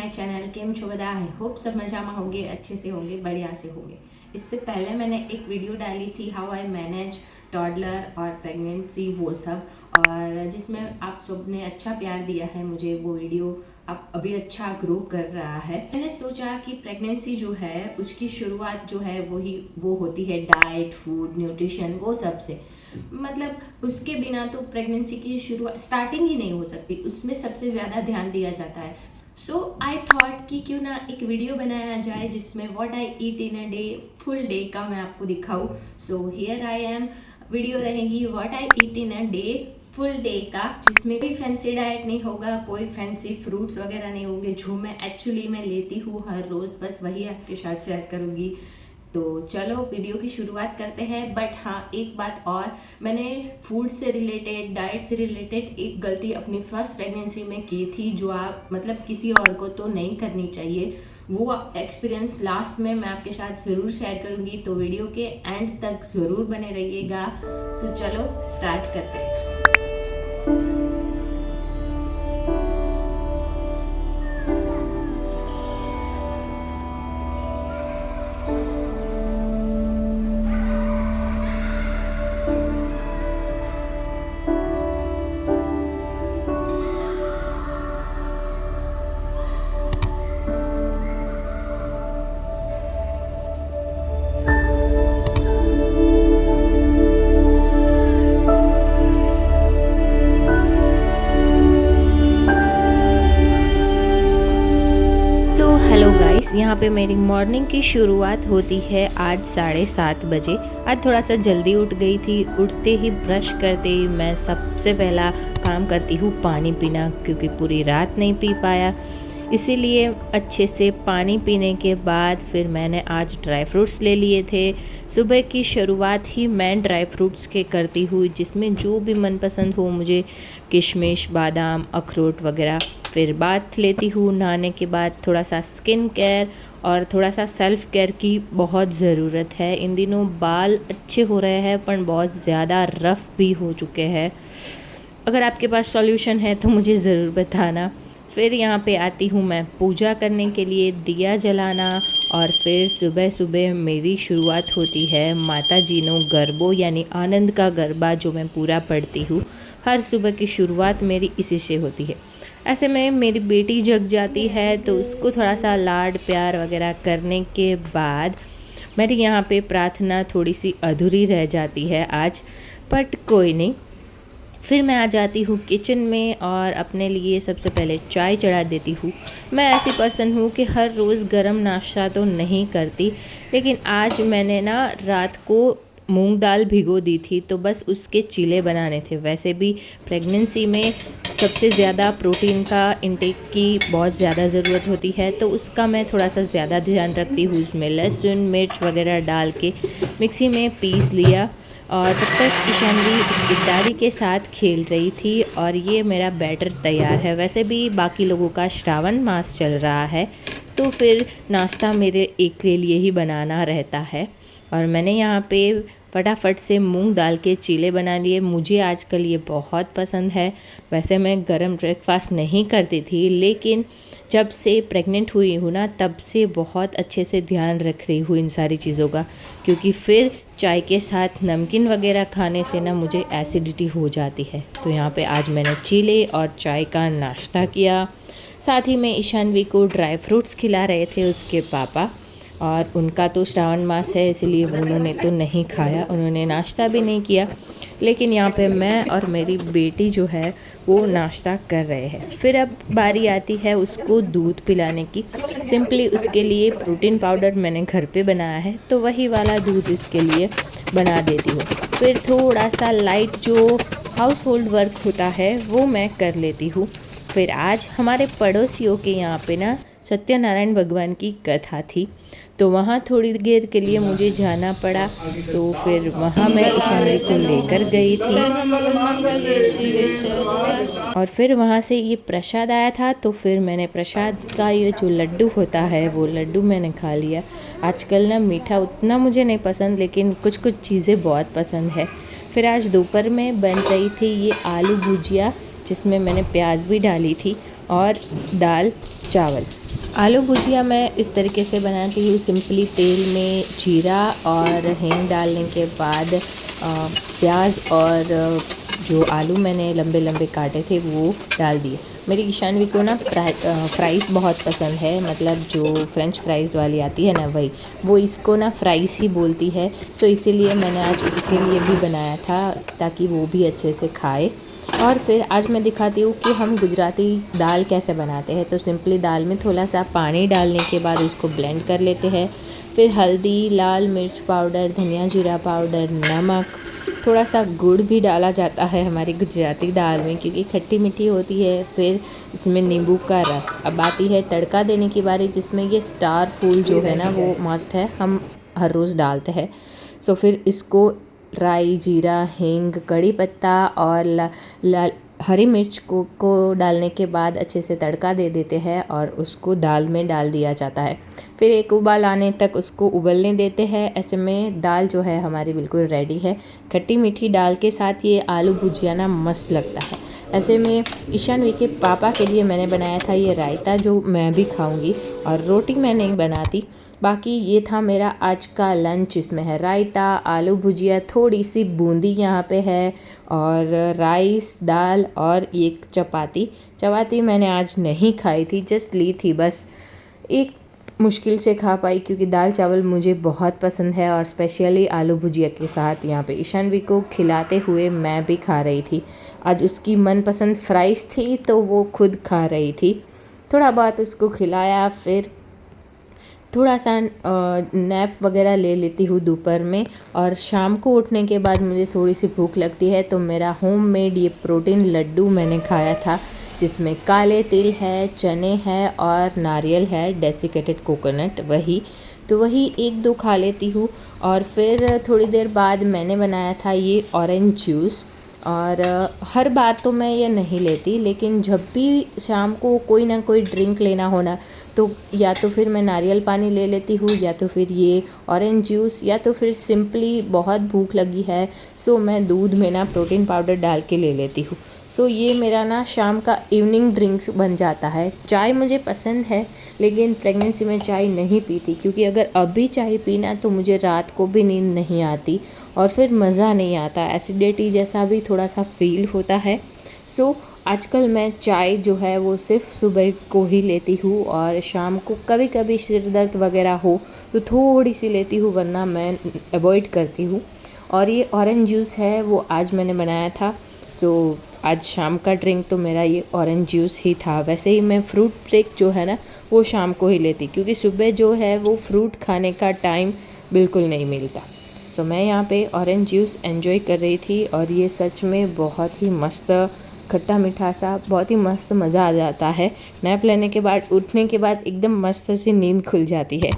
My channel केम छो बधा I hope सब मजा में होंगे, अच्छे से होंगे, बढ़िया से होंगे। इससे पहले मैंने एक वीडियो डाली थी हाउ आई मैनेज टॉडलर और प्रेगनेंसी वो सब, और जिसमें आप सब ने अच्छा प्यार दिया है मुझे। वो वीडियो अब अभी अच्छा ग्रो कर रहा है। मैंने सोचा कि प्रेगनेंसी जो है उसकी शुरुआत जो है वो होती है डाइट, फूड, न्यूट्रिशन वो सब से। मतलब उसके बिना तो प्रेगनेंसी की शुरुआत स्टार्टिंग ही नहीं हो सकती, उसमें सबसे ज़्यादा ध्यान दिया जाता है। सो आई थॉट कि क्यों ना एक वीडियो बनाया जाए जिसमें what I eat in a day, full day का मैं आपको दिखाऊँ। So here I am, video रहेगी what I eat in a day full day का, जिसमें कोई फैंसी डाइट नहीं होगा, कोई फैंसी फ्रूट्स वगैरह नहीं होंगे। जो मैं एक्चुअली लेती हूँ हर रोज़, बस वही आपके साथ शेयर करूँगी। तो चलो वीडियो की शुरुआत करते हैं। बट हाँ, एक बात और, मैंने फूड से रिलेटेड, डाइट से रिलेटेड एक गलती अपनी फर्स्ट प्रेगनेंसी में की थी, जो आप मतलब किसी और को तो नहीं करनी चाहिए। वो एक्सपीरियंस लास्ट में मैं आपके साथ ज़रूर शेयर करूँगी, तो वीडियो के एंड तक ज़रूर बने रहिएगा। सो चलो स्टार्ट करते हैं। हेलो गाइस, यहाँ पे मेरी मॉर्निंग की शुरुआत होती है आज 7:30 बजे। आज थोड़ा सा जल्दी उठ गई थी। उठते ही ब्रश करते ही मैं सबसे पहला काम करती हूँ पानी पीना, क्योंकि पूरी रात नहीं पी पाया। इसीलिए अच्छे से पानी पीने के बाद फिर मैंने आज ड्राई फ्रूट्स ले लिए थे। सुबह की शुरुआत ही मैं ड्राई फ्रूट्स के करती हूँ, जिसमें जो भी मनपसंद हो मुझे, किशमिश, बादाम, अखरोट वगैरह। फिर बाथ लेती हूँ। नहाने के बाद थोड़ा सा स्किन केयर और थोड़ा सा सेल्फ़ केयर की बहुत ज़रूरत है। इन दिनों बाल अच्छे हो रहे हैं पर बहुत ज़्यादा रफ़ भी हो चुके हैं। अगर आपके पास सॉल्यूशन है तो मुझे ज़रूर बताना। फिर यहाँ पे आती हूँ मैं पूजा करने के लिए, दिया जलाना, और फिर सुबह सुबह मेरी शुरुआत होती है माता जी नो गरबो यानी आनंद का गरबा, जो मैं पूरा पढ़ती हूँ। हर सुबह की शुरुआत मेरी इसी से होती है। ऐसे में मेरी बेटी जग जाती है तो उसको थोड़ा सा लाड प्यार वगैरह करने के बाद मेरी यहाँ पे प्रार्थना थोड़ी सी अधूरी रह जाती है आज, बट कोई नहीं। फिर मैं आ जाती हूँ किचन में और अपने लिए सबसे पहले चाय चढ़ा देती हूँ। मैं ऐसी पर्सन हूँ कि हर रोज़ गरम नाश्ता तो नहीं करती, लेकिन आज मैंने ना रात को मूंग दाल भिगो दी थी, तो बस उसके चीले बनाने थे। वैसे भी प्रेगनेंसी में सबसे ज़्यादा प्रोटीन का इंटेक की बहुत ज़्यादा ज़रूरत होती है, तो उसका मैं थोड़ा सा ज़्यादा ध्यान रखती हूँ। इसमें लहसुन मिर्च वगैरह डाल के मिक्सी में पीस लिया, और तब तक ईशानवी उसकी दादी के साथ खेल रही थी और ये मेरा बैटर तैयार है। वैसे भी बाकी लोगों का श्रावण मास चल रहा है, तो फिर नाश्ता मेरे एक के लिए ही बनाना रहता है। और मैंने यहाँ पे फटाफट से मूंग दाल के चीले बना लिए। मुझे आजकल ये बहुत पसंद है। वैसे मैं गरम ब्रेकफास्ट नहीं करती थी, लेकिन जब से प्रेग्नेंट हुई हूँ ना, तब से बहुत अच्छे से ध्यान रख रही हूँ इन सारी चीज़ों का, क्योंकि फिर चाय के साथ नमकीन वगैरह खाने से ना मुझे एसिडिटी हो जाती है। तो यहाँ पे आज मैंने चीले और चाय का नाश्ता किया। साथ ही में ईशानवी को ड्राई फ्रूट्स खिला रहे थे उसके पापा, और उनका तो श्रावण मास है, इसलिए उन्होंने तो नहीं खाया, उन्होंने नाश्ता भी नहीं किया। लेकिन यहाँ पे मैं और मेरी बेटी जो है वो नाश्ता कर रहे हैं। फिर अब बारी आती है उसको दूध पिलाने की। सिंपली उसके लिए प्रोटीन पाउडर मैंने घर पे बनाया है, तो वही वाला दूध इसके लिए बना देती हूँ। फिर थोड़ा सा लाइट जो हाउस होल्ड वर्क होता है वो मैं कर लेती हूँ। फिर आज हमारे पड़ोसियों के यहाँ पे ना सत्यनारायण भगवान की कथा थी, तो वहाँ थोड़ी देर के लिए मुझे जाना पड़ा। सो फिर वहाँ मैं ईशानवी को लेकर गई थी, और फिर वहाँ से ये प्रसाद आया था, तो फिर मैंने प्रसाद का ये जो लड्डू होता है वो लड्डू मैंने खा लिया। आजकल ना मीठा उतना मुझे नहीं पसंद, लेकिन कुछ कुछ चीज़ें बहुत पसंद है। फिर आज दोपहर में बन रही थी ये आलू भुजिया, जिसमें मैंने प्याज भी डाली थी, और दाल चावल। आलू भुजिया मैं इस तरीके से बनाती हूँ, सिंपली तेल में जीरा और हींग डालने के बाद प्याज और जो आलू मैंने लंबे लंबे काटे थे वो डाल दिए। मेरी ईशानवी को ना फ्राइज़ बहुत पसंद है, मतलब जो फ्रेंच फ्राइज़ वाली आती है ना वही, वो इसको ना फ्राइज़ ही बोलती है। सो इसीलिए मैंने आज उसके लिए भी बनाया था ताकि वो भी अच्छे से खाए। और फिर आज मैं दिखाती हूँ कि हम गुजराती दाल कैसे बनाते हैं। तो सिंपली दाल में थोड़ा सा पानी डालने के बाद उसको ब्लेंड कर लेते हैं। फिर हल्दी, लाल मिर्च पाउडर, धनिया जीरा पाउडर, नमक, थोड़ा सा गुड़ भी डाला जाता है हमारी गुजराती दाल में क्योंकि खट्टी मीठी होती है। फिर इसमें नींबू का रस। अब आती है तड़का देने की बारी, जिसमें ये स्टार फूल जो है ना वो मस्ट है, हम हर रोज़ डालते हैं। सो फिर इसको राई, जीरा, हींग, कड़ी पत्ता और हरी मिर्च को डालने के बाद अच्छे से तड़का दे देते हैं और उसको दाल में डाल दिया जाता है। फिर एक उबाल आने तक उसको उबलने देते हैं। ऐसे में दाल जो है हमारी बिल्कुल रेडी है। खट्टी मीठी दाल के साथ ये आलू भुजिया ना मस्त लगता है। ऐसे में ईशानवी के पापा के लिए मैंने बनाया था ये रायता, जो मैं भी खाऊंगी, और रोटी मैं नहीं बनाती। बाकी ये था मेरा आज का लंच। इसमें है रायता, आलू भुजिया, थोड़ी सी बूंदी यहाँ पे है, और राइस, दाल और एक चपाती मैंने आज नहीं खाई थी, जस्ट ली थी बस। एक मुश्किल से खा पाई क्योंकि दाल चावल मुझे बहुत पसंद है, और स्पेशली आलू भुजिया के साथ यहाँ पे ईशानवी को खिलाते हुए मैं भी खा रही थी। आज उसकी मनपसंद फ्राइज़ थी तो वो खुद खा रही थी। थोड़ा बहुत उसको खिलाया, फिर थोड़ा सा नैप वगैरह ले लेती हूँ दोपहर में। और शाम को उठने के बाद मुझे थोड़ी सी भूख लगती है तो मेरा होममेड ये प्रोटीन लड्डू मैंने खाया था, जिसमें काले तिल है, चने हैं और नारियल है, डेसिकेटेड कोकोनट, वही एक दो खा लेती हूँ। और फिर थोड़ी देर बाद मैंने बनाया था ये ऑरेंज जूस। और हर बार तो मैं ये नहीं लेती, लेकिन जब भी शाम को कोई ना कोई ड्रिंक लेना होना तो या तो फिर मैं नारियल पानी ले लेती हूँ, या तो फिर ये ऑरेंज जूस, या तो फिर सिंपली बहुत भूख लगी है सो मैं दूध में ना प्रोटीन पाउडर डाल के ले लेती हूँ। सो ये मेरा ना शाम का इवनिंग ड्रिंक्स बन जाता है। चाय मुझे पसंद है, लेकिन प्रेगनेंसी में चाय नहीं पीती क्योंकि अगर अभी चाय पीना तो मुझे रात को भी नींद नहीं आती और फिर मज़ा नहीं आता, एसिडिटी जैसा भी थोड़ा सा फील होता है। सो आजकल मैं चाय जो है वो सिर्फ सुबह को ही लेती हूँ, और शाम को कभी कभी सिर दर्द वगैरह हो तो थोड़ी सी लेती हूँ, वरना मैं अवॉइड करती हूँ। और ये ऑरेंज जूस है वो आज मैंने बनाया था। सो आज शाम का ड्रिंक तो मेरा ये ऑरेंज जूस ही था। वैसे ही मैं फ्रूट ब्रेक जो है ना वो शाम को ही लेती, क्योंकि सुबह जो है वो फ्रूट खाने का टाइम बिल्कुल नहीं मिलता। सो मैं यहाँ पे ऑरेंज जूस एंजॉय कर रही थी, और ये सच में बहुत ही मस्त, खट्टा मीठा सा, बहुत ही मस्त मज़ा आ जाता है। नैप लेने के बाद, उठने के बाद एकदम मस्त सी नींद खुल जाती है।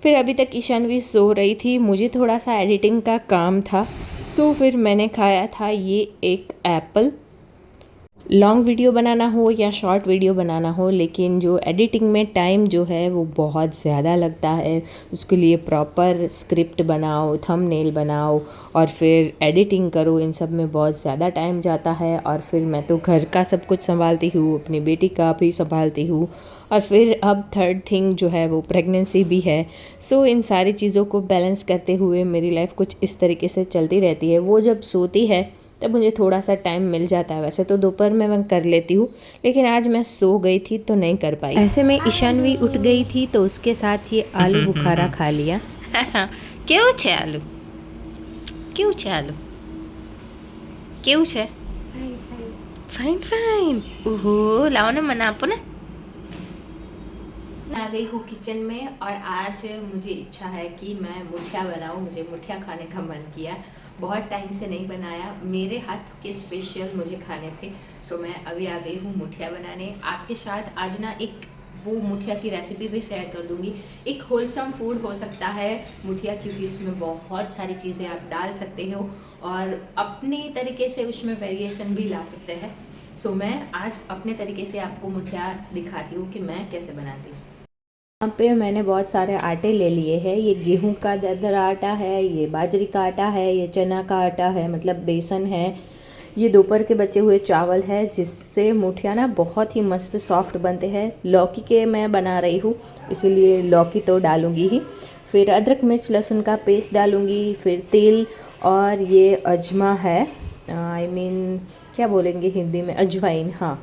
फिर अभी तक ईशानवी सो रही थी, मुझे थोड़ा सा एडिटिंग का काम था। सो फिर मैंने खाया था ये एक एप्पल। लॉन्ग वीडियो बनाना हो या शॉर्ट वीडियो बनाना हो, लेकिन जो एडिटिंग में टाइम जो है वो बहुत ज़्यादा लगता है। उसके लिए प्रॉपर स्क्रिप्ट बनाओ, थंबनेल बनाओ और फिर एडिटिंग करो, इन सब में बहुत ज़्यादा टाइम जाता है। और फिर मैं तो घर का सब कुछ संभालती हूँ, अपनी बेटी का भी संभालती हूँ, और फिर अब थर्ड थिंग जो है वो प्रेगनेंसी भी है। सो इन सारी चीज़ों को बैलेंस करते हुए मेरी लाइफ कुछ इस तरीके से चलती रहती है। वो जब सोती है तब मुझे थोड़ा सा टाइम मिल जाता है, वैसे तो दोपहर में मैं कर लेती हूँ, लेकिन आज मैं सो गई थी तो नहीं कर पाई। ऐसे में ईशानवी उठ गई थी तो उसके साथ ये आलू बुखारा खा लिया। केવું છે આલુ? કેવું છે આલુ? કેવું છે? Fine fine. ओहो, लाओ ना, मना आपो ना। आ गई हूँ किचन में, और आज मुझे इच्छा है कि मैं मुठिया बनाऊँ। मुझे मुठिया खाने का मन किया, बहुत टाइम से नहीं बनाया, मेरे हाथ के स्पेशल मुझे खाने थे। सो मैं अभी आ गई हूँ मुठिया बनाने। आपके साथ आज ना एक वो मुठिया की रेसिपी भी शेयर कर दूँगी। एक होलसम फूड हो सकता है मुठिया, क्योंकि उसमें बहुत सारी चीज़ें आप डाल सकते हो और अपने तरीके से उसमें वेरिएशन भी ला सकते हैं। सो मैं आज अपने तरीके से आपको मुठिया दिखाती हूँ कि मैं कैसे बनाती हूँ। यहाँ पे मैंने बहुत सारे आटे ले लिए हैं। ये गेहूं का दरदरा आटा है, ये बाजरी का आटा है, ये चना का आटा है, मतलब बेसन है, ये दोपहर के बचे हुए चावल है जिससे मुठिया ना बहुत ही मस्त सॉफ्ट बनते हैं। लौकी के मैं बना रही हूँ, इसीलिए लौकी तो डालूँगी ही। फिर अदरक मिर्च लहसुन का पेस्ट डालूँगी, फिर तेल, और ये अजमा है, आई मीन क्या बोलेंगे हिंदी में, अजवाइन। हाँ,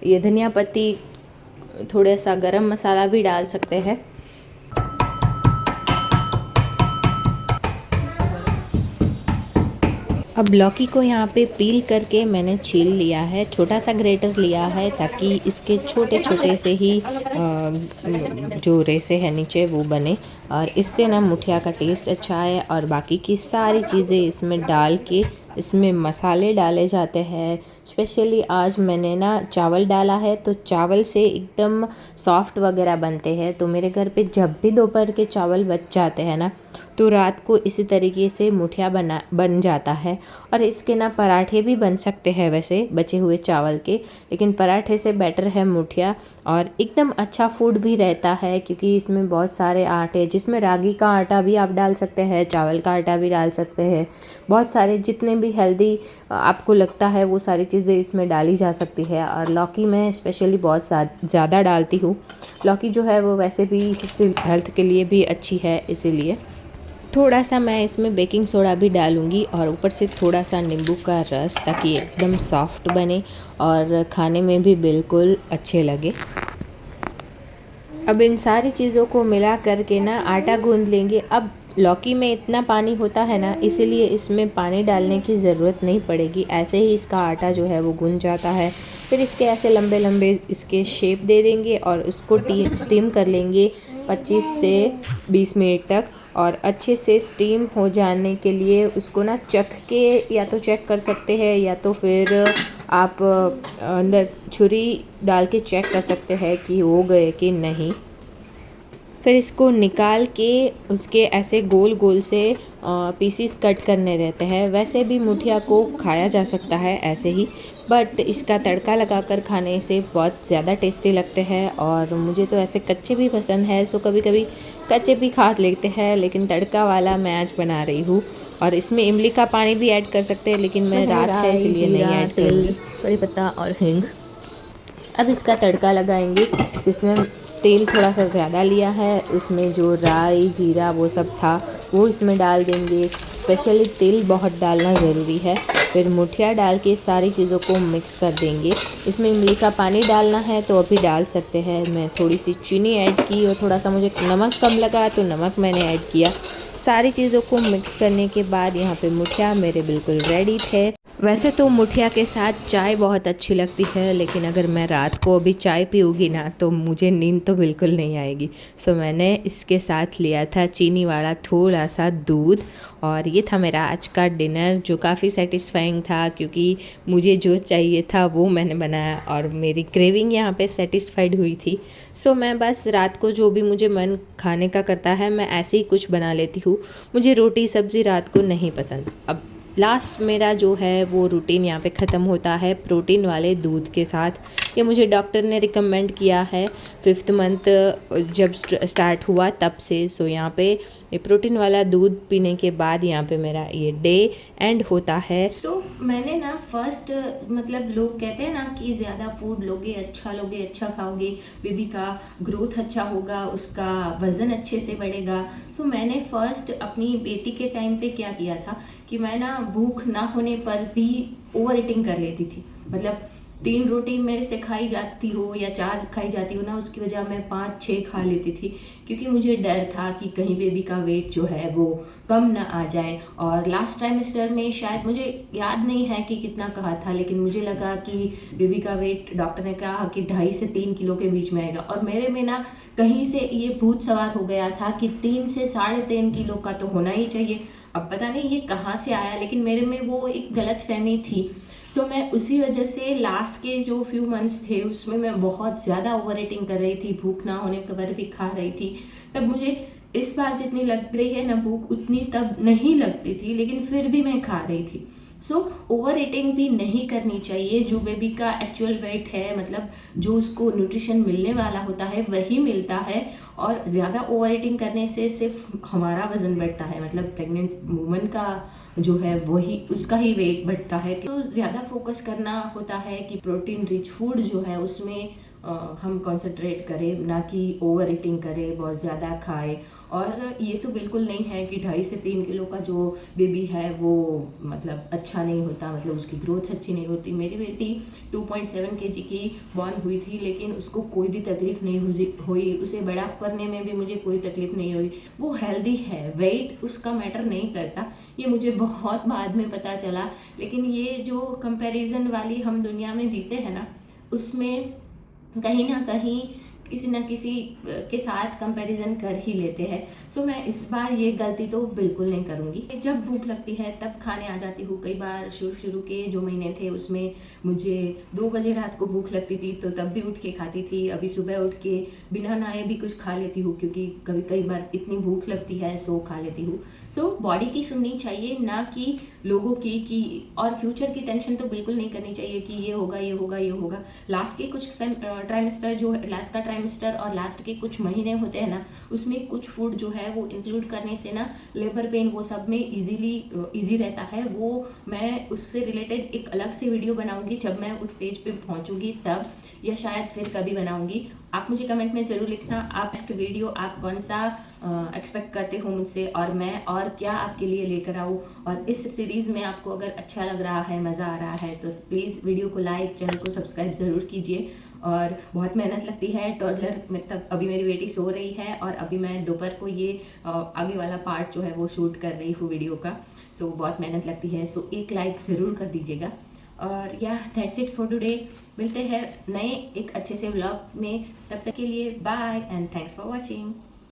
ये धनिया पत्ती, थोड़ा सा गरम मसाला भी डाल सकते हैं। अब लौकी को यहाँ पे पील करके मैंने छील लिया है, छोटा सा ग्रेटर लिया है ताकि इसके छोटे छोटे से ही जो रेसे हैं नीचे वो बने, और इससे ना मुठिया का टेस्ट अच्छा है। और बाकी की सारी चीज़ें इसमें डाल के इसमें मसाले डाले जाते हैं। स्पेशली आज मैंने ना चावल डाला है, तो चावल से एकदम सॉफ्ट वगैरह बनते हैं। तो मेरे घर पे जब भी दोपहर के चावल बच जाते हैं ना, तो रात को इसी तरीके से मुठिया बन जाता है। और इसके ना पराठे भी बन सकते हैं वैसे बचे हुए चावल के, लेकिन पराठे से बेटर है मुठिया। और एकदम अच्छा फूड भी रहता है क्योंकि इसमें बहुत सारे आटे, जिसमें रागी का आटा भी आप डाल सकते हैं, चावल का आटा भी डाल सकते हैं। बहुत सारे जितने भी हेल्दी आपको लगता है वो सारी चीज़ें इसमें डाली जा सकती है। और लौकी मैं स्पेशली बहुत ज़्यादा डालती हूँ। लौकी जो है वो वैसे भी हेल्थ के लिए भी अच्छी है, इसीलिए थोड़ा सा मैं इसमें बेकिंग सोडा भी डालूँगी, और ऊपर से थोड़ा सा नींबू का रस, ताकि एकदम सॉफ्ट बने और खाने में भी बिल्कुल अच्छे लगे। अब इन सारी चीज़ों को मिला करके ना आटा गूंद लेंगे। अब लौकी में इतना पानी होता है ना, इसीलिए इसमें पानी डालने की ज़रूरत नहीं पड़ेगी, ऐसे ही इसका आटा जो है वो गूंद जाता है। फिर इसके ऐसे लंबे लंबे इसके शेप दे देंगे और उसको स्टीम कर लेंगे 25 से 20 मिनट तक। और अच्छे से स्टीम हो जाने के लिए उसको ना चख के या तो चेक कर सकते हैं, या तो फिर आप अंदर छुरी डाल के चेक कर सकते हैं कि हो गए कि नहीं। फिर इसको निकाल के उसके ऐसे गोल गोल से पीसीस कट करने रहते हैं। वैसे भी मुठिया को खाया जा सकता है ऐसे ही, बट इसका तड़का लगाकर खाने से बहुत ज़्यादा टेस्टी लगते हैं। और मुझे तो ऐसे कच्चे भी पसंद है, सो कभी कभी कच्चे भी खा लेते हैं, लेकिन तड़का वाला मैं आज बना रही हूँ। और इसमें इमली का पानी भी ऐड कर सकते हैं, लेकिन मैं रात है इसलिए नहीं ऐड करूँगी। कड़ी पत्ता और हींग। अब इसका तड़का लगाएंगे, जिसमें तेल थोड़ा सा ज़्यादा लिया है, उसमें जो राई जीरा वो सब था वो इसमें डाल देंगे। स्पेशली तेल बहुत डालना ज़रूरी है। फिर मुठिया डाल के सारी चीज़ों को मिक्स कर देंगे। इसमें इमली का पानी डालना है तो अभी डाल सकते हैं। मैं थोड़ी सी चीनी ऐड की और थोड़ा सा मुझे नमक कम लगा तो नमक मैंने ऐड किया। सारी चीज़ों को मिक्स करने के बाद यहाँ पे मुठिया मेरे बिल्कुल रेडी थे। वैसे तो मुठिया के साथ चाय बहुत अच्छी लगती है, लेकिन अगर मैं रात को अभी चाय पीऊँगी ना तो मुझे नींद तो बिल्कुल नहीं आएगी। सो मैंने इसके साथ लिया था चीनी वाला थोड़ा सा दूध, और ये था मेरा आज का डिनर, जो काफ़ी सेटिस्फाइंग था क्योंकि मुझे जो चाहिए था वो मैंने बनाया और मेरी क्रेविंग यहाँ पे सेटिस्फाइड हुई थी। सो मैं बस रात को जो भी मुझे मन खाने का करता है मैं ऐसे ही कुछ बना लेती हूँ। मुझे रोटी सब्ज़ी रात को नहीं पसंद। अब लास्ट मेरा जो है वो रूटीन यहाँ पे ख़त्म होता है प्रोटीन वाले दूध के साथ। ये मुझे डॉक्टर ने रिकमेंड किया है 5th मंथ जब स्टार्ट हुआ तब से। सो यहाँ पे ये प्रोटीन वाला दूध पीने के बाद यहाँ पे मेरा ये डे एंड होता है। सो मैंने ना फर्स्ट मतलब लोग कहते हैं ना कि ज़्यादा फूड लोगे अच्छा खाओगे, बेबी का ग्रोथ अच्छा होगा, उसका वज़न अच्छे से बढ़ेगा। सो मैंने फर्स्ट अपनी बेटी के टाइम पे क्या किया था कि मैं ना भूख ना होने पर भी ओवर ईटिंग कर लेती थी। मतलब 3 रोटी मेरे से खाई जाती हो या 4 खाई जाती हो ना, उसकी वजह मैं 5-6 खा लेती थी, क्योंकि मुझे डर था कि कहीं बेबी का वेट जो है वो कम ना आ जाए। और लास्ट टाइमेस्टर में शायद मुझे याद नहीं है कि कितना कहा था, लेकिन मुझे लगा कि बेबी का वेट डॉक्टर ने कहा कि 2.5 से 3 किलो के बीच में आएगा। और मेरे में ना कहीं से ये भूत सवार हो गया था कि 3 से 3.5 किलो का तो होना ही चाहिए। अब पता नहीं ये कहाँ से आया, लेकिन मेरे में वो एक गलत फहमी थी। सो मैं उसी वजह से लास्ट के जो फ्यू मंथ्स थे उसमें मैं बहुत ज़्यादा ओवर ईटिंग कर रही थी, भूख ना होने पर भी खा रही थी। तब मुझे इस बार जितनी लग रही है ना भूख, उतनी तब नहीं लगती थी, लेकिन फिर भी मैं खा रही थी। सो ओवर ईटिंग भी नहीं करनी चाहिए। जो बेबी का एक्चुअल वेट है, मतलब जो उसको न्यूट्रिशन मिलने वाला होता है वही मिलता है। और ज़्यादा ओवर ईटिंग करने से सिर्फ हमारा वज़न बढ़ता है, मतलब प्रेग्नेंट वूमन का जो है वही उसका ही वेट बढ़ता है। तो ज़्यादा फोकस करना होता है कि प्रोटीन रिच फूड जो है उसमें हम कंसंट्रेट करें, ना कि ओवर ईटिंग करें, बहुत ज़्यादा खाए। और ये तो बिल्कुल नहीं है कि 2.5 से 3 किलो का जो बेबी है वो मतलब अच्छा नहीं होता, मतलब उसकी ग्रोथ अच्छी नहीं होती। मेरी बेटी 2.7 kg की बॉर्न हुई थी, लेकिन उसको कोई भी तकलीफ़ नहीं हुई, उसे बड़ा करने में भी मुझे कोई तकलीफ़ नहीं हुई। वो हेल्दी है, वेट उसका मैटर नहीं करता, ये मुझे बहुत बाद में पता चला। लेकिन ये जो कंपैरिजन वाली हम दुनिया में जीते हैं ना, उसमें कहीं ना कहीं किसी न किसी के साथ कंपैरिजन कर ही लेते हैं। सो मैं इस बार ये गलती तो बिल्कुल नहीं करूँगी। जब भूख लगती है तब खाने आ जाती हूँ। कई बार शुरू के जो महीने थे उसमें मुझे 2 बजे रात को भूख लगती थी, तो तब भी उठ के खाती थी। अभी सुबह उठ के बिना नहाए भी कुछ खा लेती हूँ, क्योंकि कई बार इतनी भूख लगती है, सो खा लेती हूँ। सो बॉडी की सुननी चाहिए, ना कि लोगों की और फ्यूचर की टेंशन तो बिल्कुल नहीं करनी चाहिए कि ये होगा ये होगा ये होगा। लास्ट के कुछ ट्राइमेस्टर जो लास्ट का ट्राइमेस्टर और लास्ट के कुछ महीने होते हैं ना, उसमें कुछ फूड जो है वो इंक्लूड करने से ना लेबर पेन वो सब में इजी रहता है। वो मैं उससे रिलेटेड एक अलग से वीडियो बनाऊंगी जब मैं उस स्टेज पे पहुंचूंगी तब, या शायद फिर कभी बनाऊंगी। आप मुझे कमेंट में ज़रूर लिखना आप नेक्स्ट वीडियो आप कौन सा एक्सपेक्ट करते हो मुझसे, और मैं और क्या आपके लिए लेकर आऊँ। और इस सीरीज़ में आपको अगर अच्छा लग रहा है, मज़ा आ रहा है, तो प्लीज़ वीडियो को लाइक, चैनल को सब्सक्राइब ज़रूर कीजिए। और बहुत मेहनत लगती है टॉडलर में, तब अभी मेरी बेटी सो रही है और अभी मैं दोपहर को ये आगे वाला पार्ट जो है वो शूट कर रही हूँ वीडियो का। सो बहुत मेहनत लगती है। सो एक लाइक ज़रूर कर दीजिएगा। और या दैट्स इट फॉर टुडे। मिलते हैं नए एक अच्छे से व्लॉग में, तब तक के लिए bye and thanks for watching.